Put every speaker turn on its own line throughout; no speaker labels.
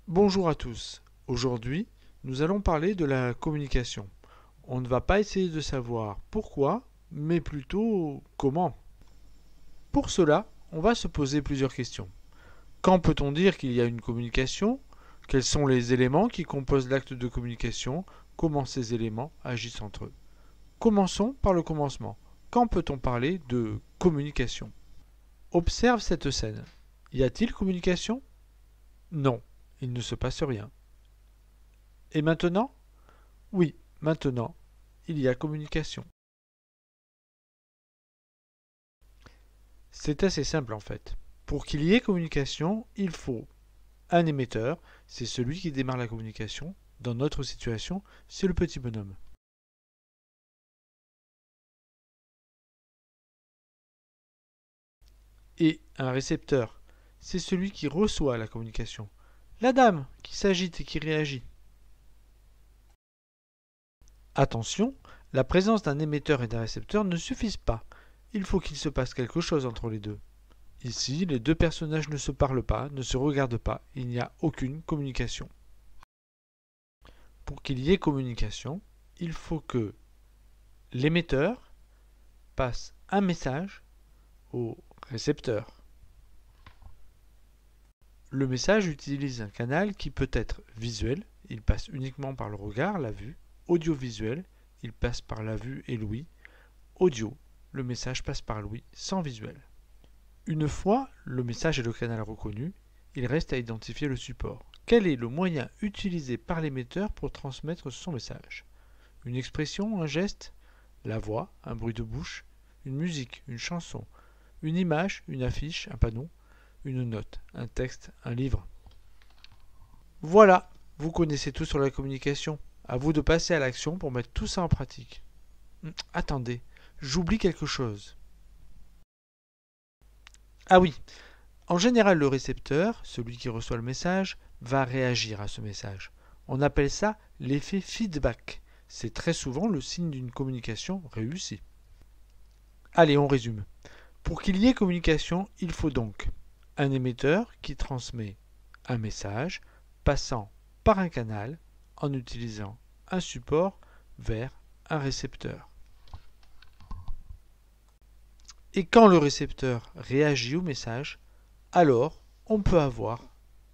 Bonjour à tous. Aujourd'hui, nous allons parler de la communication. On ne va pas essayer de savoir pourquoi, mais plutôt comment. Pour cela, on va se poser plusieurs questions. Quand peut-on dire qu'il y a une communication? Quels sont les éléments qui composent l'acte de communication? Comment ces éléments agissent entre eux? Commençons par le commencement. Quand peut-on parler de communication? Observe cette scène. Y a-t-il communication? Non, il ne se passe rien. Et maintenant? Oui, maintenant, il y a communication. C'est assez simple en fait. Pour qu'il y ait communication, il faut un émetteur, c'est celui qui démarre la communication. Dans notre situation, c'est le petit bonhomme. Et un récepteur, c'est celui qui reçoit la communication. La dame qui s'agite et qui réagit. Attention, la présence d'un émetteur et d'un récepteur ne suffisent pas. Il faut qu'il se passe quelque chose entre les deux. Ici, les deux personnages ne se parlent pas, ne se regardent pas, il n'y a aucune communication. Pour qu'il y ait communication, il faut que l'émetteur passe un message au récepteur. Le message utilise un canal qui peut être visuel, il passe uniquement par le regard, la vue, audiovisuel, il passe par la vue et l'ouïe, audio, le message passe par l'ouïe sans visuel. Une fois le message et le canal reconnus, il reste à identifier le support. Quel est le moyen utilisé par l'émetteur pour transmettre son message? Une expression, un geste, la voix, un bruit de bouche, une musique, une chanson, une image, une affiche, un panneau, une note, un texte, un livre. Voilà, vous connaissez tout sur la communication. À vous de passer à l'action pour mettre tout ça en pratique. Attendez, j'oublie quelque chose. Ah oui, en général le récepteur, celui qui reçoit le message, va réagir à ce message. On appelle ça l'effet feedback. C'est très souvent le signe d'une communication réussie. Allez, on résume. Pour qu'il y ait communication, il faut donc un émetteur qui transmet un message passant par un canal en utilisant un support vers un récepteur. Et quand le récepteur réagit au message, alors on peut avoir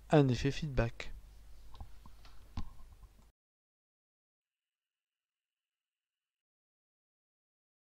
un effet feedback.